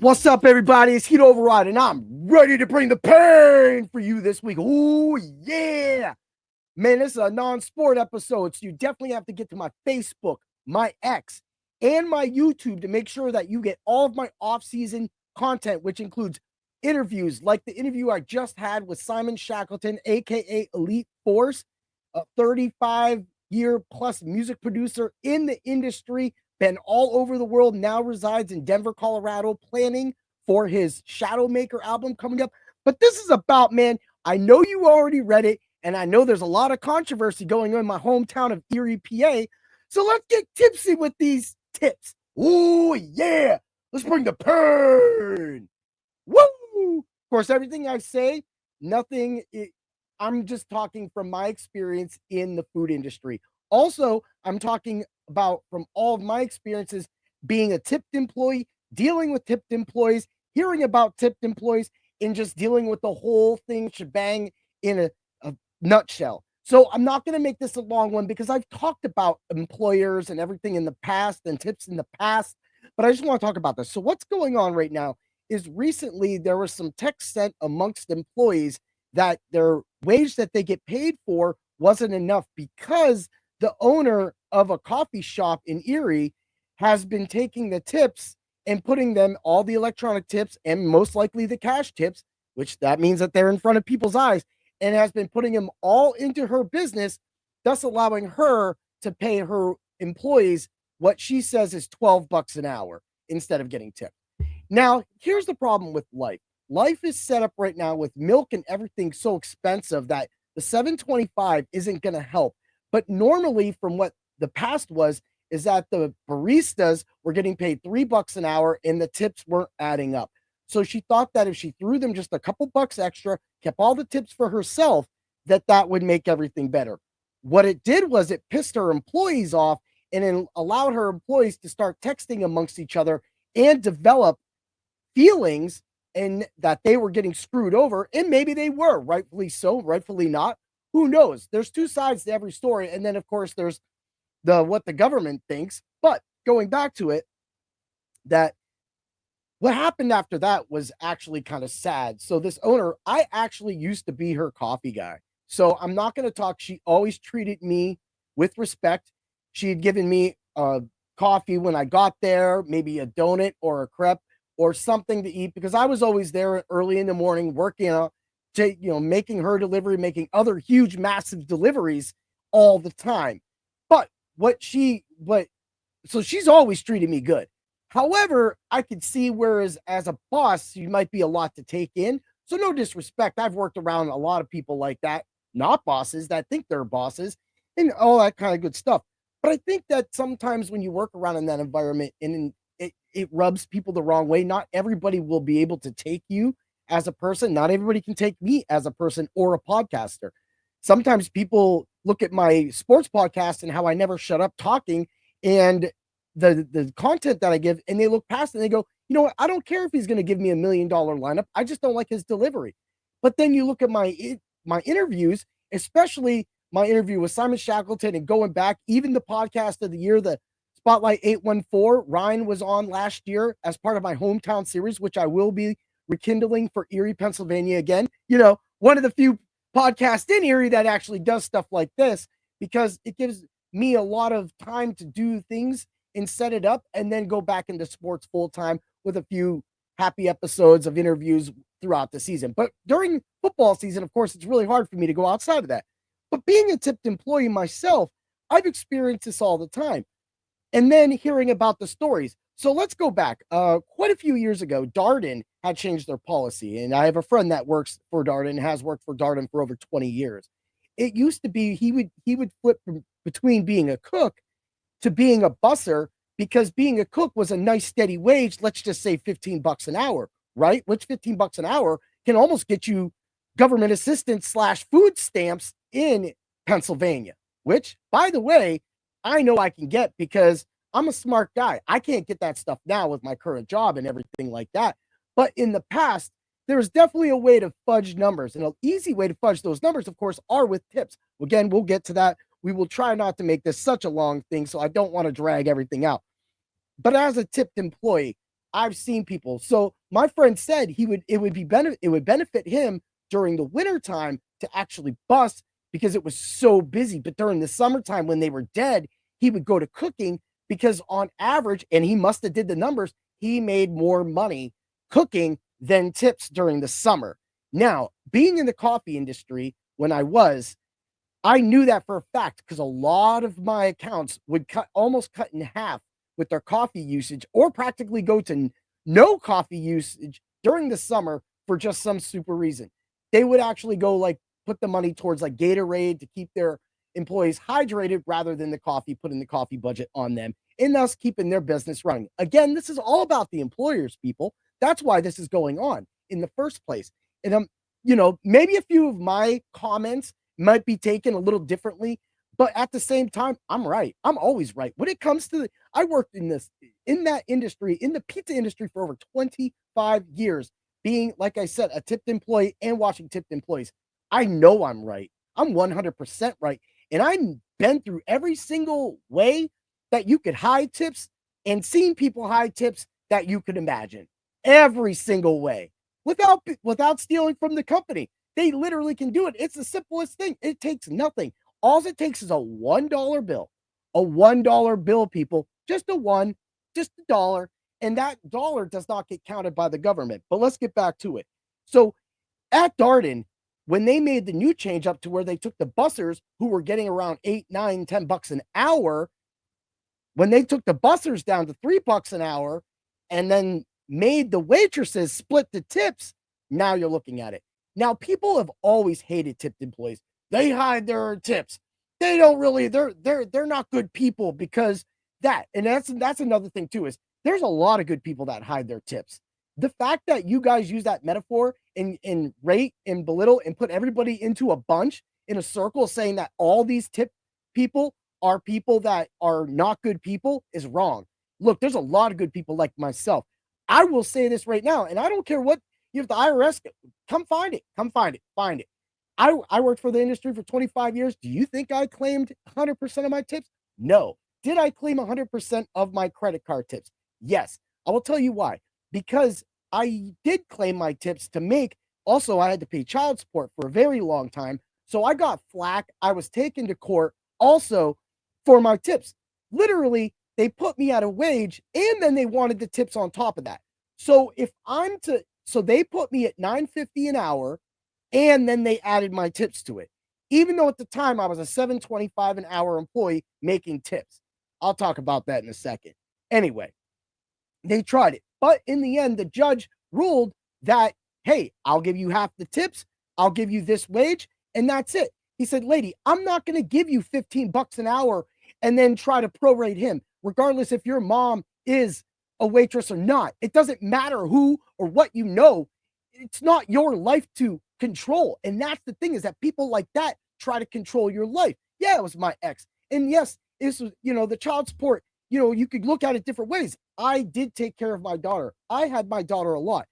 What's up, everybody? It's Heat Override, and I'm ready to bring the pain for you this week. Oh, yeah. Man, this is a non-sport episode, so you definitely have to get to my Facebook, my X, and my YouTube to make sure that you get all of my off-season content, which includes interviews like the interview I just had with Simon Shackleton, aka Elite Force, a 35-year plus music producer in the industry, been all over the world, now resides in Denver, Colorado, planning for his Shadowmaker album coming up. But this is about, man, I know you already read it, and I know there's a lot of controversy going on in my hometown of Erie, PA. So let's get tipsy with these tips. Oh, yeah. Let's bring the pain. Woo! Of course, everything I say, nothing, I'm just talking from my experience in the food industry. Also, I'm talking about from all of my experiences being a tipped employee, dealing with tipped employees, hearing about tipped employees, and just dealing with the whole thing shebang in a nutshell. So I'm not going to make this a long one because I've talked about employers and everything in the past and tips in the past, but I just want to talk about this. So what's going on right now is recently there was some text sent amongst employees that their wage that they get paid for wasn't enough because the owner of a coffee shop in Erie has been taking the tips and putting them all the electronic tips and most likely the cash tips, which that means that they're in front of people's eyes, and has been putting them all into her business, thus allowing her to pay her employees what she says is $12 an hour instead of getting tipped. Now, here's the problem with life. Life is set up right now with milk and everything so expensive that the 725 isn't going to help. But normally, from what the past was, is that the baristas were getting paid $3 an hour and the tips weren't adding up. So she thought that if she threw them just a couple bucks extra, kept all the tips for herself, that that would make everything better. What it did was it pissed her employees off and it allowed her employees to start texting amongst each other and develop feelings and that they were getting screwed over. And maybe they were, rightfully so, rightfully not. Who knows? There's two sides to every story. And then, of course, there's the what the government thinks. But going back to it, that what happened after that was actually kind of sad. So this owner, I actually used to be her coffee guy. So I'm not going to talk. She always treated me with respect. She had given me coffee when I got there, maybe a donut or a crepe or something to eat because I was always there early in the morning working on, making her delivery, making other huge, massive deliveries all the time. But so she's always treated me good. However, I could see whereas as a boss, you might be a lot to take in. So no disrespect. I've worked around a lot of people like that, not bosses that think they're bosses and all that kind of good stuff. But I think that sometimes when you work around in that environment and it rubs people the wrong way, not everybody will be able to take you as a person. Not everybody can take me as a person or a podcaster. Sometimes people look at my sports podcast and how I never shut up talking and the content that I give, and they look past it and they go, you know what? I don't care if he's going to give me $1 million lineup. I just don't like his delivery. But then you look at my interviews, especially my interview with Simon Shackleton and going back, even the podcast of the year, the Spotlight 814, Ryan was on last year as part of my hometown series, which I will be rekindling for Erie, Pennsylvania again. One of the few podcasts in Erie that actually does stuff like this because it gives me a lot of time to do things and set it up and then go back into sports full time with a few happy episodes of interviews throughout the season. But during football season, of course, it's really hard for me to go outside of that. But being a tipped employee myself, I've experienced this all the time. And then hearing about the stories. So let's go back. Quite a few years ago, Darden had changed their policy. And I have a friend that works for Darden, has worked for Darden for over 20 years. It used to be he would flip between being a cook to being a busser because being a cook was a nice steady wage. Let's just say $15 an hour, right? Which $15 an hour can almost get you government assistance / food stamps in Pennsylvania, which, by the way, I know I can get because I'm a smart guy. I can't get that stuff now with my current job and everything like that. But in the past, there's definitely a way to fudge numbers. And an easy way to fudge those numbers, of course, are with tips. Again, we'll get to that. We will try not to make this such a long thing, so I don't want to drag everything out. But as a tipped employee, I've seen people. So my friend said it would benefit him during the winter time to actually bus because it was so busy. But during the summertime when they were dead, he would go to cooking because on average, and he must have did the numbers, he made more money cooking than tips during the summer. Now, being in the coffee industry when I knew that for a fact because a lot of my accounts would almost cut in half with their coffee usage or practically go to no coffee usage during the summer for just some super reason. They would actually go like put the money towards like Gatorade to keep their employees hydrated rather than the coffee, putting the coffee budget on them and thus keeping their business running. Again, this is all about the employers, people. That's why this is going on in the first place. And maybe a few of my comments might be taken a little differently, but at the same time, I'm right. I'm always right. When it comes to I worked in that industry, in the pizza industry for over 25 years, being, like I said, a tipped employee and watching tipped employees. I know I'm right. I'm 100% right. And I've been through every single way that you could hide tips and seen people hide tips that you could imagine. Every single way without stealing from the company. They literally can do it. It's the simplest thing. It takes nothing. All it takes is a $1 bill. A $1 bill, people. Just a one, just a dollar. And that dollar does not get counted by the government. But let's get back to it. So at Darden, when they made the new change up to where they took the bussers who were getting around $8, $9, $10 an hour, when they took the bussers down to $3 an hour and then made the waitresses split the tips, now you're looking at it. Now, people have always hated tipped employees. They hide their tips. They don't really, they're not good people because that, and that's another thing too, is there's a lot of good people that hide their tips. The fact that you guys use that metaphor and rate and belittle and put everybody into a bunch in a circle saying that all these tip people are people that are not good people is wrong. Look, there's a lot of good people like myself. I will say this right now, and I don't care what if the IRS come find it, find it. I worked for the industry for 25 years. Do you think I claimed 100% of my tips? No. Did I claim 100% of my credit card tips? Yes. I will tell you why. Because I did claim my tips to make. Also, I had to pay child support for a very long time. So I got flack. I was taken to court also for my tips. Literally, they put me at a wage and then they wanted the tips on top of that. So so they put me at $9.50 an hour and then they added my tips to it. Even though at the time I was a $7.25 an hour employee making tips. I'll talk about that in a second. Anyway, they tried it. But in the end, the judge ruled that, hey, I'll give you half the tips. I'll give you this wage. And that's it. He said, lady, I'm not going to give you $15 an hour and then try to prorate him, regardless if your mom is a waitress or not. It doesn't matter who or what you know. It's not your life to control. And that's the thing, is that people like that try to control your life. Yeah, it was my ex. And yes, this was, the child support, you could look at it different ways. I did take care of my daughter. I had my daughter a lot.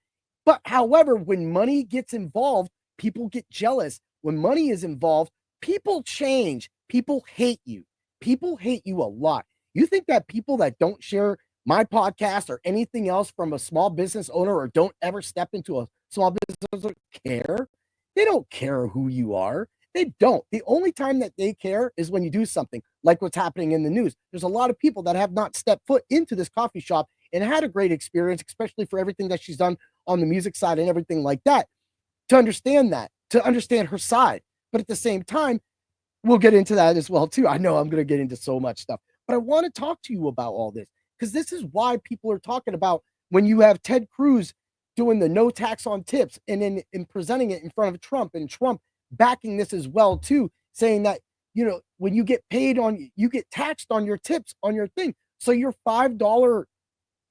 But however, when money gets involved, people get jealous. When money is involved, people change. People hate you. People hate you a lot. You think that people that don't share my podcast or anything else from a small business owner or don't ever step into a small business care? They don't care who you are. They don't. The only time that they care is when you do something like what's happening in the news. There's a lot of people that have not stepped foot into this coffee shop and had a great experience, especially for everything that she's done on the music side and everything like that, to understand her side. But at the same time, we'll get into that as well, too. I know I'm going to get into so much stuff, but I want to talk to you about all this because this is why people are talking about when you have Ted Cruz doing the no tax on tips and then in presenting it in front of Trump and Trump backing this as well, too, saying that, when you get paid you get taxed on your tips on your thing. So your $5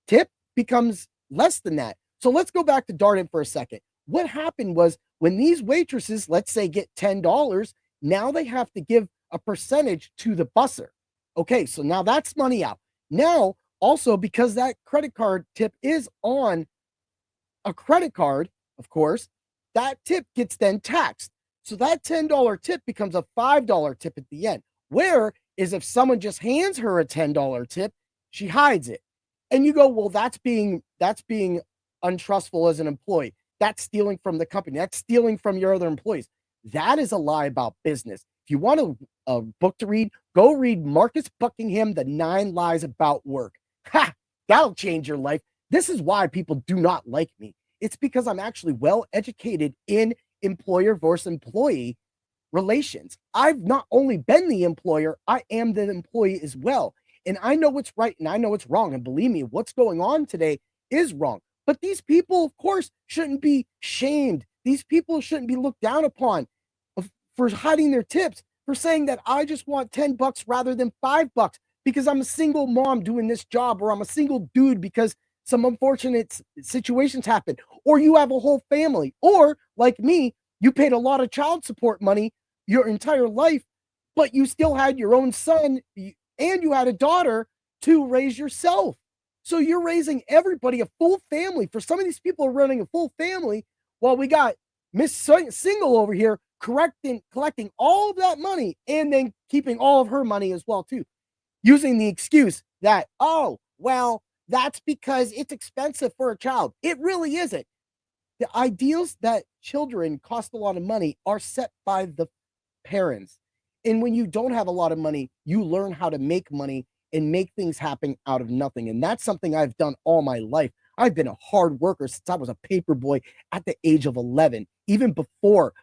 tip becomes less than that. So let's go back to Darden for a second. What happened was when these waitresses, let's say, get $10, now they have to give a percentage to the busser. Okay, so now that's money out. Now, also, because that credit card tip is on a credit card, of course, that tip gets then taxed. So that $10 tip becomes a $5 tip at the end. Where is if someone just hands her a $10 tip, she hides it. And you go, well, that's being untrustful as an employee. That's stealing from the company. That's stealing from your other employees. That is a lie about business. If you want a book to read, go read Marcus Buckingham, The 9 Lies About Work. Ha! That'll change your life. This is why people do not like me. It's because I'm actually well educated in employer versus employee relations. I've not only been the employer, I am the employee as well. And I know what's right and I know what's wrong. And believe me, what's going on today is wrong. But these people, of course, shouldn't be shamed. These people shouldn't be looked down upon for hiding their tips, for saying that I just want 10 bucks rather than 5 bucks because I'm a single mom doing this job, or I'm a single dude because some unfortunate situations happen, or you have a whole family, or like me, you paid a lot of child support money your entire life, but you still had your own son and you had a daughter to raise yourself. So you're raising everybody, a full family. For some of these people are running a full family, while we got Miss Single over here collecting all of that money and then keeping all of her money as well too, using the excuse that, oh, well, that's because it's expensive for a child. It really isn't. The ideals that children cost a lot of money are set by the parents. And when you don't have a lot of money, you learn how to make money and make things happen out of nothing. And that's something I've done all my life. I've been a hard worker since I was a paper boy at the age of 11. Even before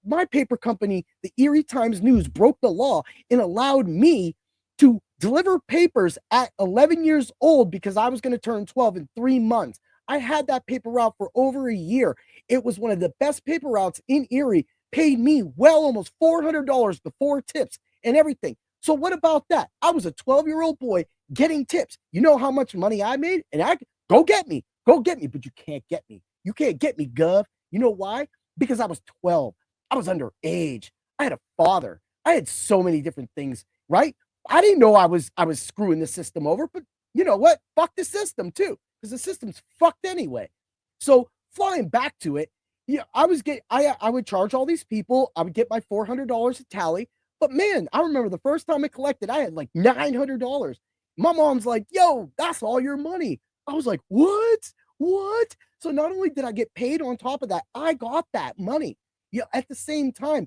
my paper company, the Erie Times News, broke the law and allowed me to deliver papers at 11 years old because I was going to turn 12 in 3 months. I had that paper route for over a year. It was one of the best paper routes in Erie, paid me well almost $400 before tips and everything. So what about that? I was a 12-year-old boy getting tips. You know how much money I made? And go get me, but you can't get me. You can't get me, Gov. You know why? Because I was 12. I was underage. I had a father. I had so many different things, right? I didn't know I was screwing the system over, but you know what? Fuck the system too, because the system's fucked anyway. So flying back to it, yeah, I would charge all these people. I would get my $400 a tally. But man, I remember the first time I collected, I had like $900. My mom's like, yo, that's all your money. I was like, what? What? So not only did I get paid on top of that, I got that money. Yeah, at the same time,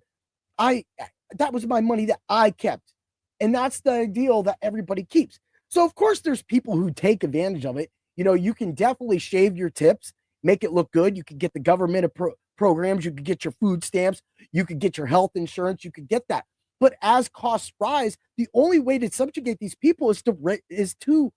I that was my money that I kept. And that's the ideal that everybody keeps. So of course there's people who take advantage of it. You know, you can definitely shave your tips, make it look good. You could get the government programs, you could get your food stamps, you could get your health insurance, you could get that. But as costs rise, the only way to subjugate these people is to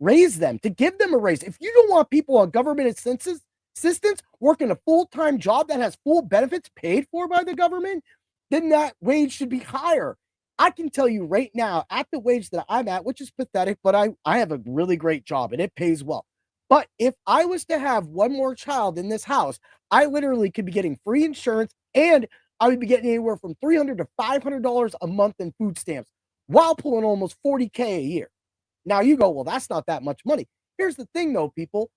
raise them, to give them a raise. If you don't want people on government assistance working a full-time job that has full benefits paid for by the government, then that wage should be higher. I can tell you right now, at the wage that I'm at, which is pathetic, but I have a really great job and it pays well. But if I was to have one more child in this house, I literally could be getting free insurance and I would be getting anywhere from $300 to $500 a month in food stamps while pulling almost 40K a year. Now you go, well, that's not that much money. Here's the thing though, people.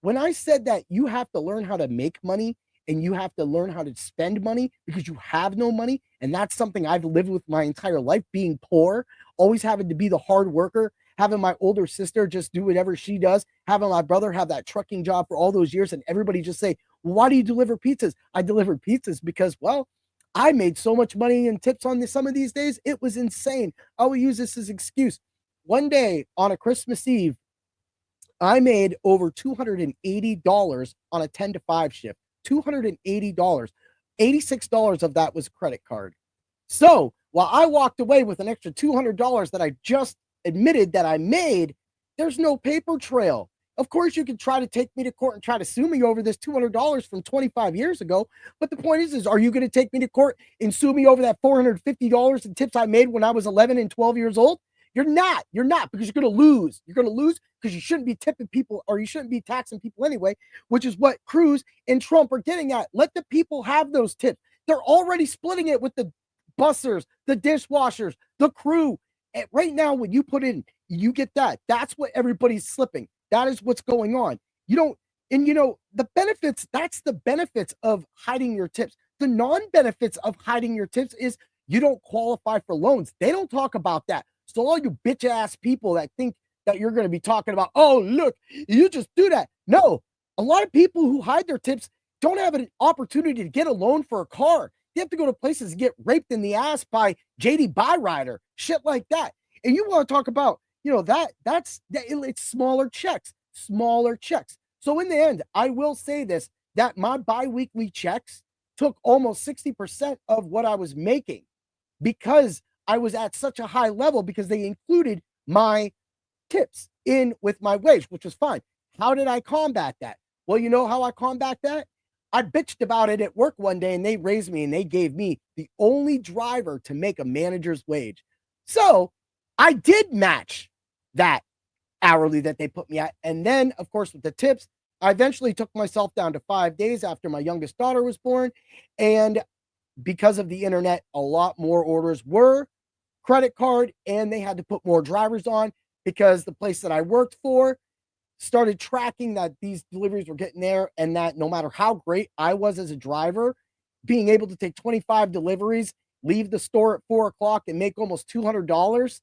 When I said that you have to learn how to make money and you have to learn how to spend money because you have no money, and that's something I've lived with my entire life, being poor, always having to be the hard worker, having my older sister just do whatever she does, having my brother have that trucking job for all those years, and everybody just say, well, why do you deliver pizzas? I delivered pizzas because, well, I made so much money in tips on some of these days. It was insane. I will use this as an excuse. One day on a Christmas Eve, I made over $280 on a 10 to 5 shift. $280. $86 of that was credit card. So while I walked away with an extra $200 that I just admitted that I made, there's no paper trail. Of course, you can try to take me to court and try to sue me over this $200 from 25 years ago. But the point is are you going to take me to court and sue me over that $450 in tips I made when I was 11 and 12 years old? You're not, because you're going to lose. You're going to lose because you shouldn't be tipping people, or you shouldn't be taxing people anyway, which is what Cruz and Trump are getting at. Let the people have those tips. They're already splitting it with the bussers, the dishwashers, the crew. And right now, when you put in, you get that. That's what everybody's slipping. That is what's going on. You don't, and you know, the benefits, that's the benefits of hiding your tips. The non-benefits of hiding your tips is you don't qualify for loans. They don't talk about that. So all you bitch ass people that think that you're going to be talking about, oh, look, you just do that. No, a lot of people who hide their tips don't have an opportunity to get a loan for a car. They have to go to places to get raped in the ass by JD Byrider, shit like that. And you want to talk about, it's smaller checks, smaller checks. So in the end, I will say this, that my biweekly checks took almost 60% of what I was making because I was at such a high level because they included my tips in with my wage, which was fine. How did I combat that? Well, you know how I combat that? I bitched about it at work one day and they raised me and they gave me the only driver to make a manager's wage. So I did match that hourly that they put me at. And then, of course, with the tips, I eventually took myself down to 5 days after my youngest daughter was born. And because of the internet, a lot more orders were credit card and they had to put more drivers on because the place that I worked for started tracking that these deliveries were getting there and that no matter how great I was as a driver, being able to take 25 deliveries, leave the store at 4 o'clock and make almost $200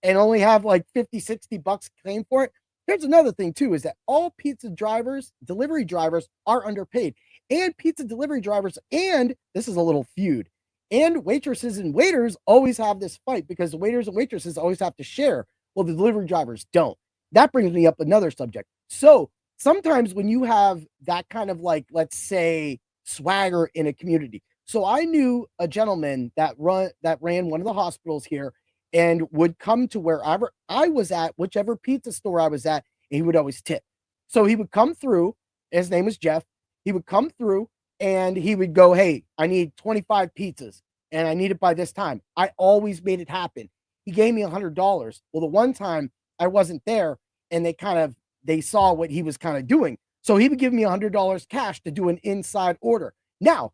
and only have like 50, 60 bucks claim for it. Here's another thing too, is that all pizza drivers, delivery drivers are underpaid, and pizza delivery drivers, and this is a little feud, and waitresses and waiters always have this fight because the waiters and waitresses always have to share. Well, the delivery drivers don't. That brings me up another subject. So sometimes when you have that kind of like, let's say, swagger in a community. So I knew a gentleman that ran one of the hospitals here and would come to wherever I was at, whichever pizza store I was at, and he would always tip. So he would come through, his name was Jeff. He would come through and he would go, hey, I need 25 pizzas and I need it by this time. I always made it happen. He gave me $100. Well, the one time I wasn't there and they saw what he was kind of doing. So he would give me $100 cash to do an inside order. Now,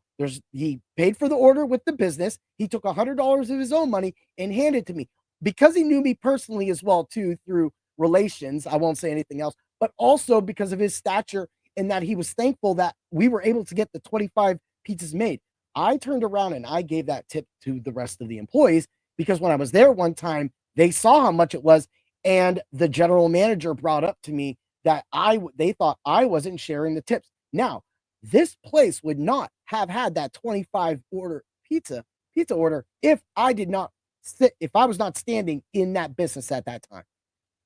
he paid for the order with the business. He took $100 of his own money and handed it to me because he knew me personally as well, too, through relations. I won't say anything else, but also because of his stature and that he was thankful that we were able to get the 25 pizzas made. I turned around and I gave that tip to the rest of the employees because when I was there one time, they saw how much it was. And the general manager brought up to me that they thought I wasn't sharing the tips. Now, this place would not have had that 25 order pizza order if I was not standing in that business at that time.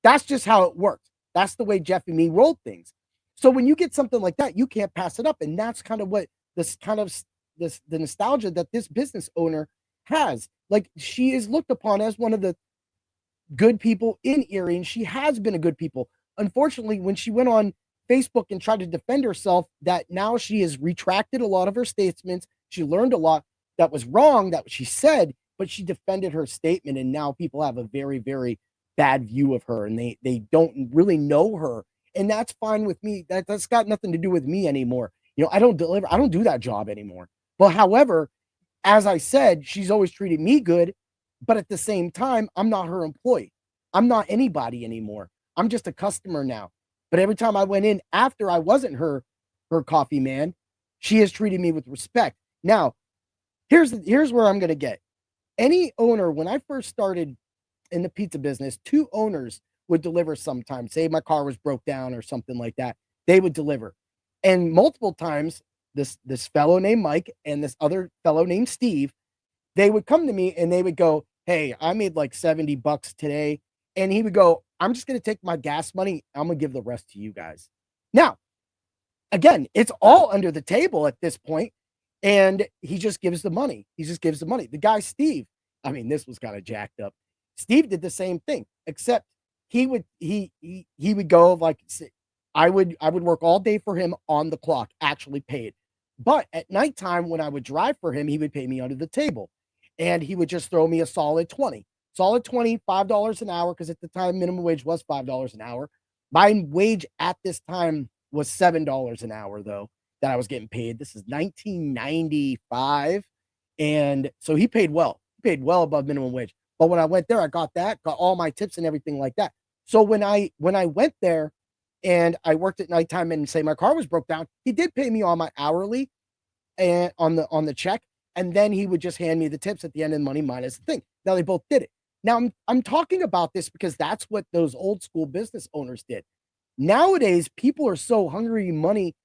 That's just how it worked. That's the way Jeff and me rolled things. So when you get something like that, you can't pass it up. And that's kind of what the nostalgia that this business owner has. Like, she is looked upon as one of the good people in Erie, and she has been a good people. Unfortunately, when she went on Facebook and tried to defend herself, that now she has retracted a lot of her statements. She learned a lot that was wrong that she said, but she defended her statement, and now people have a very, very bad view of her, and they don't really know her, and that's fine with me. That's got nothing to do with me anymore. I don't do that job anymore. But however, as I said, she's always treated me good, but at the same time, I'm not her employee. I'm not anybody anymore. I'm just a customer now. But every time I went in after I wasn't her coffee man, she has treated me with respect. Now, here's where I'm going to get. Any owner, when I first started in the pizza business, 2 owners would deliver sometimes. Say my car was broke down or something like that. They would deliver. And multiple times, this fellow named Mike and this other fellow named Steve, they would come to me and they would go, hey, I made like $70 today. And he would go, I'm just going to take my gas money. I'm going to give the rest to you guys. Now, again, it's all under the table at this point, and he just gives the money. The guy, Steve, I mean, this was kind of jacked up. Steve did the same thing, except he would go like, I would work all day for him on the clock, actually paid. But at nighttime, when I would drive for him, he would pay me under the table, and he would just throw me a solid 20. Solid 20, $5 an hour, because at the time, minimum wage was $5 an hour. My wage at this time was $7 an hour, though, that I was getting paid. This is 1995. And so he paid well. He paid well above minimum wage. But when I went there, I got all my tips and everything like that. So when I went there and I worked at nighttime and say my car was broke down, he did pay me on my hourly and on the check. And then he would just hand me the tips at the end of the money minus the thing. Now they both did it. Now I'm talking about this because that's what those old school business owners did. Nowadays, people are so hungry money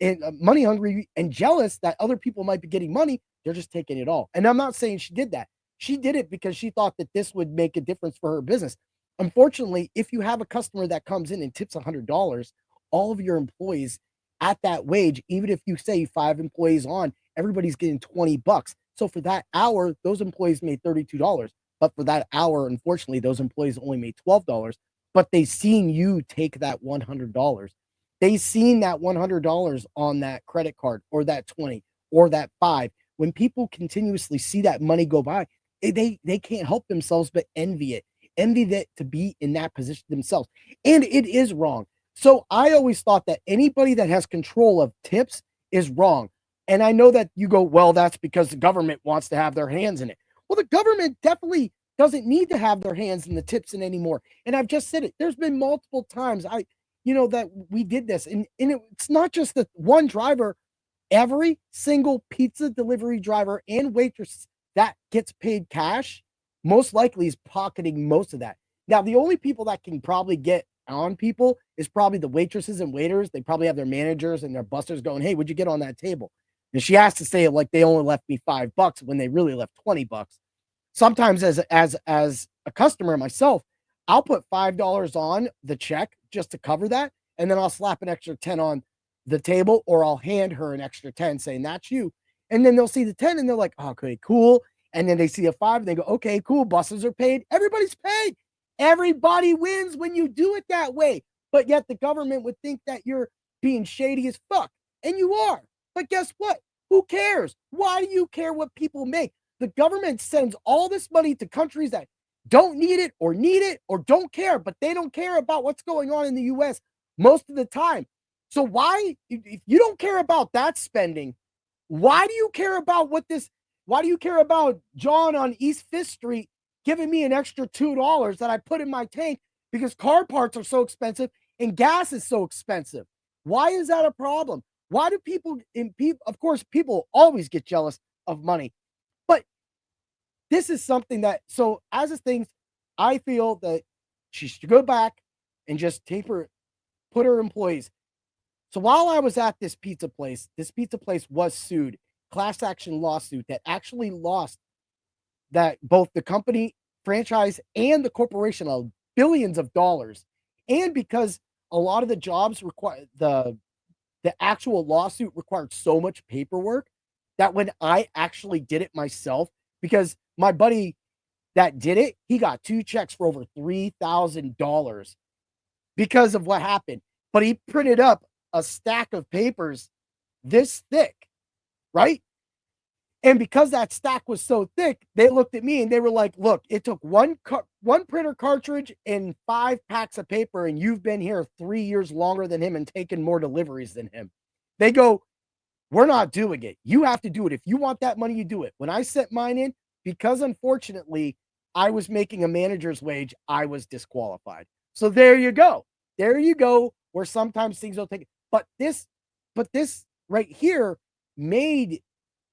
and money hungry and jealous that other people might be getting money. They're just taking it all. And I'm not saying she did that. She did it because she thought that this would make a difference for her business. Unfortunately, if you have a customer that comes in and tips $100, all of your employees at that wage, even if you say 5 employees on, everybody's getting $20. So for that hour, those employees made $32. But for that hour, unfortunately, those employees only made $12. But they seen you take that $100. They seen that $100 on that credit card or that 20 or that 5. When people continuously see that money go by, they can't help themselves but envy that to be in that position themselves. And it is wrong. So I always thought that anybody that has control of tips is wrong. And I know that you go, well, that's because the government wants to have their hands in it. Well, the government definitely doesn't need to have their hands in the tips in anymore. And I've just said it. There's been multiple times that we did this. And it's not just the one driver. Every single pizza delivery driver and waitress that gets paid cash most likely is pocketing most of that. Now, the only people that can probably get on people is probably the waitresses and waiters. They probably have their managers and their busters going, hey, what'd you get on that table? And she has to say it like they only left me $5 when they really left $20. Sometimes as a customer myself, I'll put $5 on the check just to cover that, and then I'll slap an extra 10 on the table, or I'll hand her an extra 10 saying that's you. And then they'll see the 10 and they're like, okay, cool. And then they see a 5 and they go, okay, cool. Buses are paid. Everybody's paid. Everybody wins when you do it that way. But yet the government would think that you're being shady as fuck. And you are. But guess what? Who cares? Why do you care what people make? The government sends all this money to countries that don't need it or don't care, but they don't care about what's going on in the US most of the time. So why, if you don't care about that spending, why do you care about why do you care about John on East 5th Street giving me an extra $2 that I put in my tank because car parts are so expensive and gas is so expensive? Why is that a problem? Why do of course, people always get jealous of money, but this is something that, so as a thing, I feel that she should go back and just put her employees. So while I was at this pizza place was sued, class action lawsuit that actually lost that both the company franchise and the corporation of billions of dollars. And because a lot of the jobs require the actual lawsuit required so much paperwork that when I actually did it myself, because my buddy that did it, he got 2 checks for over $3,000 because of what happened. But he printed up a stack of papers this thick, right? And because that stack was so thick, they looked at me and they were like, look, it took one printer cartridge and 5 packs of paper, and you've been here 3 years longer than him and taken more deliveries than him. They go, we're not doing it. You have to do it. If you want that money, you do it. When I sent mine in, because unfortunately I was making a manager's wage, I was disqualified. So there you go. There you go, where sometimes things don't take it. But this right here made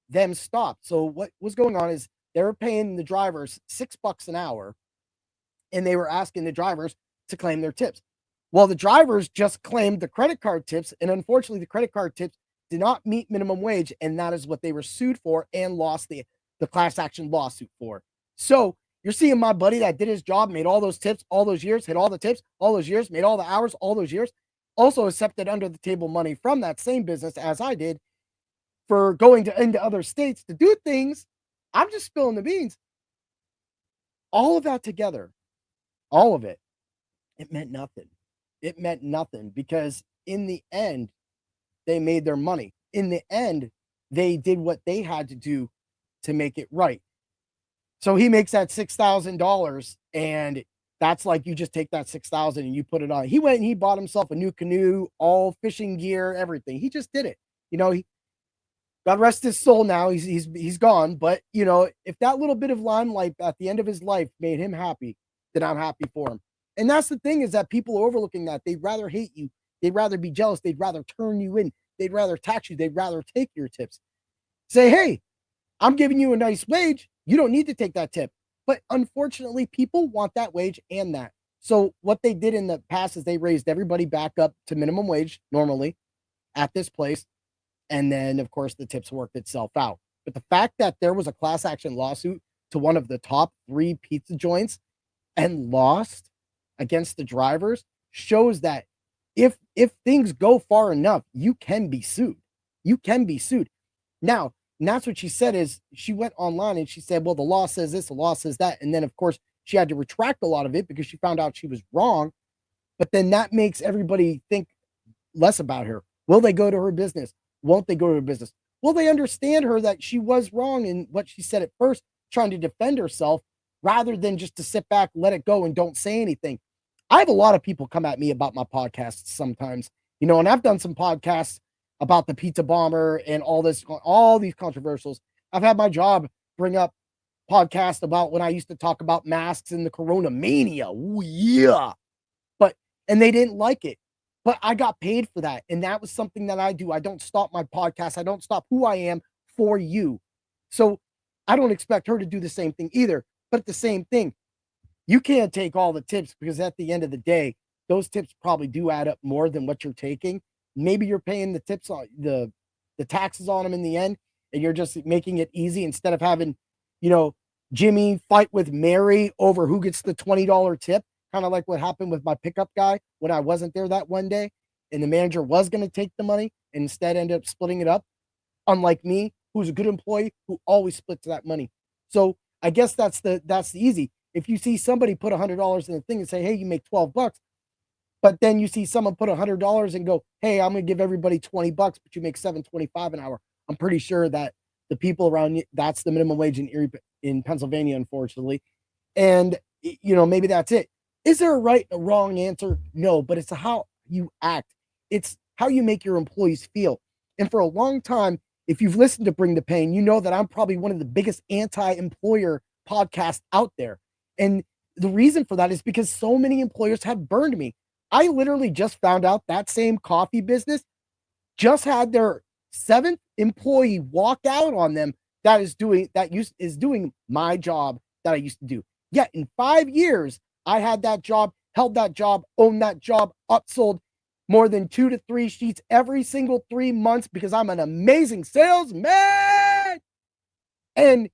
them stop. So what was going on is they were paying the drivers $6 an hour, and they were asking the drivers to claim their tips. Well, the drivers just claimed the credit card tips, and unfortunately, the credit card tips did not meet minimum wage, and that is what they were sued for and lost the class action lawsuit for. So you're seeing my buddy that did his job, made all those tips all those years, hit all the tips all those years, made all the hours all those years, also accepted under the table money from that same business as I did for going into other states to do things. I'm just spilling the beans. All of that together, all of it, it meant nothing. It meant nothing because in the end, they made their money. In the end, they did what they had to do to make it right. So he makes that $6,000, and that's like you just take that $6,000 and you put it on. He went and he bought himself a new canoe, all fishing gear, everything. He just did it. God rest his soul now. He's gone. But if that little bit of limelight at the end of his life made him happy, then I'm happy for him. And that's the thing, is that people are overlooking that. They'd rather hate you. They'd rather be jealous. They'd rather turn you in. They'd rather tax you. They'd rather take your tips. Say, hey, I'm giving you a nice wage. You don't need to take that tip. But unfortunately, people want that wage and that. So what they did in the past is they raised everybody back up to minimum wage normally at this place. And then, of course, the tips worked itself out. But the fact that there was a class action lawsuit to one of the top 3 pizza joints and lost against the drivers shows that if things go far enough, you can be sued. You can be sued. Now, and that's what she said is she went online and she said, well, the law says this, the law says that. And then, of course, she had to retract a lot of it because she found out she was wrong. But then that makes everybody think less about her. Will they go to her business? Won't they go to her business? Will they understand her that she was wrong in what she said at first, trying to defend herself rather than just to sit back, let it go, and don't say anything? I have a lot of people come at me about my podcasts sometimes, and I've done some podcasts about the pizza bomber and all these controversials. I've had my job bring up podcasts about when I used to talk about masks and the corona mania. Ooh, yeah. And they didn't like it. But I got paid for that. And that was something that I do. I don't stop my podcast. I don't stop who I am for you. So I don't expect her to do the same thing either. But at the same thing, you can't take all the tips because at the end of the day, those tips probably do add up more than what you're taking. Maybe you're paying the tips on the taxes on them in the end, and you're just making it easy instead of having, Jimmy fight with Mary over who gets the $20 tip. Kind of like what happened with my pickup guy when I wasn't there that one day and the manager was going to take the money and instead ended up splitting it up. Unlike me, who's a good employee who always splits that money. So I guess that's the easy. If you see somebody put $100 in the thing and say, hey, you make $12, but then you see someone put $100 and go, hey, I'm going to give everybody $20, but you make $7.25 an hour. I'm pretty sure that the people around you, that's the minimum wage in Pennsylvania, unfortunately. And, maybe that's it. Is there a right or wrong answer? No, but it's how you act. It's how you make your employees feel. And for a long time, if you've listened to Bring the Pain, you know that I'm probably one of the biggest anti-employer podcasts out there. And the reason for that is because so many employers have burned me. I literally just found out that same coffee business just had their 7th employee walk out on them that is doing my job that I used to do. Yet in 5 years, I had that job, held that job, owned that job, upsold more than 2 to 3 sheets every single 3 months because I'm an amazing salesman. And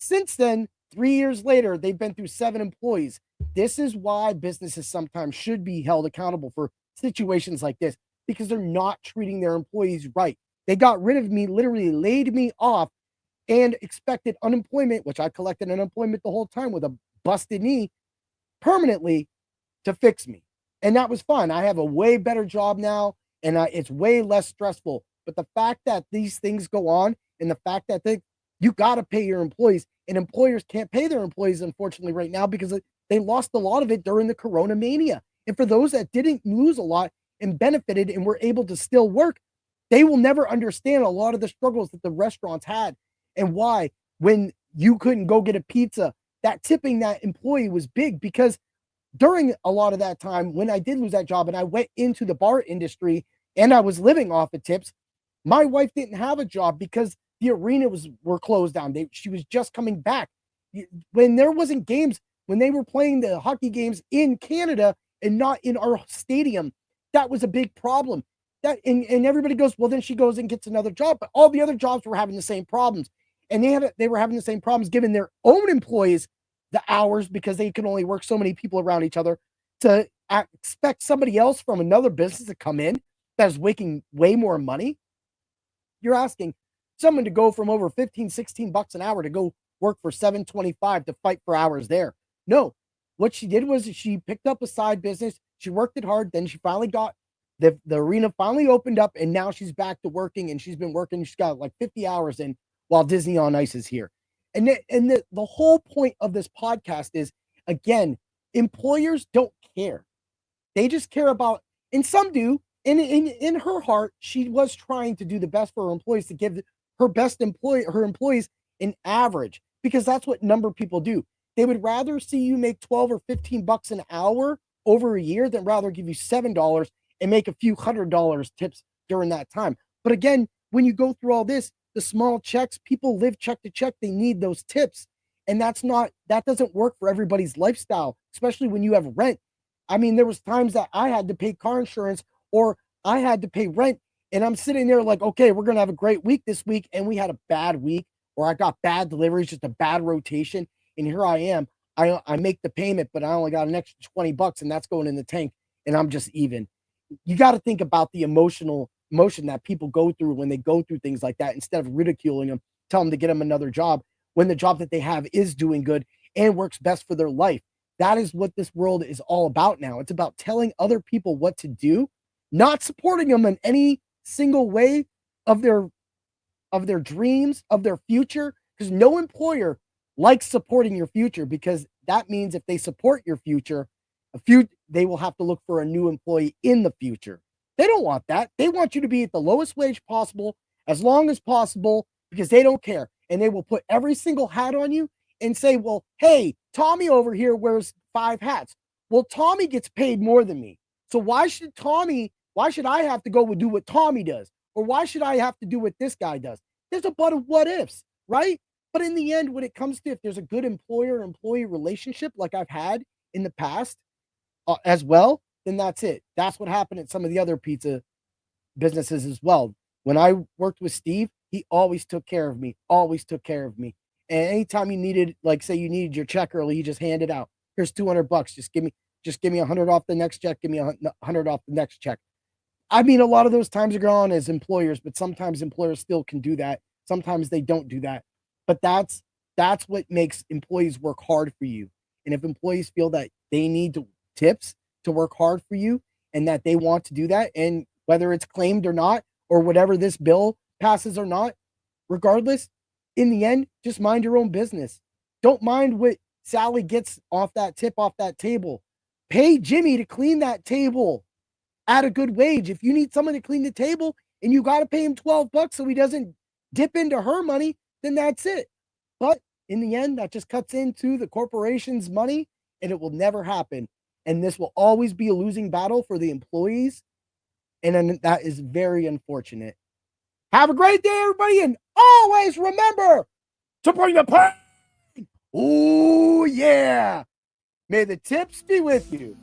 since then, 3 years later, they've been through 7 employees. This is why businesses sometimes should be held accountable for situations like this because they're not treating their employees right. They got rid of me, literally laid me off, and expected unemployment, which I collected unemployment the whole time with a busted knee, permanently to fix me. And that was fine. I have a way better job now and it's way less stressful. But the fact that these things go on and the fact that you got to pay your employees and employers can't pay their employees, unfortunately, right now because they lost a lot of it during the corona mania. And for those that didn't lose a lot and benefited and were able to still work, they will never understand a lot of the struggles that the restaurants had and why when you couldn't go get a pizza, that tipping that employee was big because during a lot of that time, when I did lose that job and I went into the bar industry and I was living off of tips, my wife didn't have a job because the arena were closed down. She was just coming back. When there wasn't games, when they were playing the hockey games in Canada and not in our stadium, that was a big problem. And everybody goes, well, then she goes and gets another job. But all the other jobs were having the same problems. And they were having the same problems giving their own employees the hours because they can only work so many people around each other to expect somebody else from another business to come in that is making way more money. You're asking someone to go from over 15, 16 bucks an hour to go work for $7.25 to fight for hours there. No, what she did was she picked up a side business. She worked it hard. Then she finally got the arena finally opened up and now she's back to working and she's been working. She's got like 50 hours in while Disney on Ice is here. And the whole point of this podcast is, again, employers don't care. They just care about, and some do. And in her heart, she was trying to do the best for her employees to give her employees an average because that's what number of people do. They would rather see you make 12 or 15 bucks an hour over a year than rather give you $7 and make a few $100 tips during that time. But again, when you go through all this, the small checks, people live check to check. They need those tips. And that doesn't work for everybody's lifestyle, especially when you have rent. I mean, there was times that I had to pay car insurance or I had to pay rent, and I'm sitting there like, okay, we're gonna have a great week this week, and we had a bad week, or I got bad deliveries, just a bad rotation, and here I am. I make the payment, but I only got an extra $20, and that's going in the tank, and I'm just even. You got to think about the emotion that people go through when they go through things like that instead of ridiculing them, tell them to get them another job when the job that they have is doing good and works best for their life. That is what this world is all about now. It's about telling other people what to do, not supporting them in any single way of their dreams, of their future, because no employer likes supporting your future, because that means if they support your future, they will have to look for a new employee in the future. They don't want that. They want you to be at the lowest wage possible as long as possible because they don't care. And they will put every single hat on you and say, well, hey, Tommy over here wears 5 hats. Well, Tommy gets paid more than me. So why should I have to go and do what Tommy does? Or why should I have to do what this guy does? There's a bunch of what ifs, right? But in the end, when it comes to if there's a good employer-employee relationship like I've had in the past as well, then that's it. That's what happened at some of the other pizza businesses as well. When I worked with Steve, he always took care of me, always took care of me. And anytime you needed, like say you needed your check early, he just handed out, here's $200. Just give me 100 off the next check. Give me 100 off the next check. I mean, a lot of those times are gone as employers, but sometimes employers still can do that. Sometimes they don't do that. But that's what makes employees work hard for you. And if employees feel that they need tips to work hard for you and that they want to do that, and whether it's claimed or not, or whatever this bill passes or not, regardless, in the end, just mind your own business. Don't mind what Sally gets off that tip off that table. Pay Jimmy to clean that table at a good wage. If you need someone to clean the table and you got to pay him $12 so he doesn't dip into her money, then that's it. But in the end, that just cuts into the corporation's money and it will never happen. And this will always be a losing battle for the employees. And then that is very unfortunate. Have a great day, everybody. And always remember to bring the pain. Oh, yeah. May the tips be with you.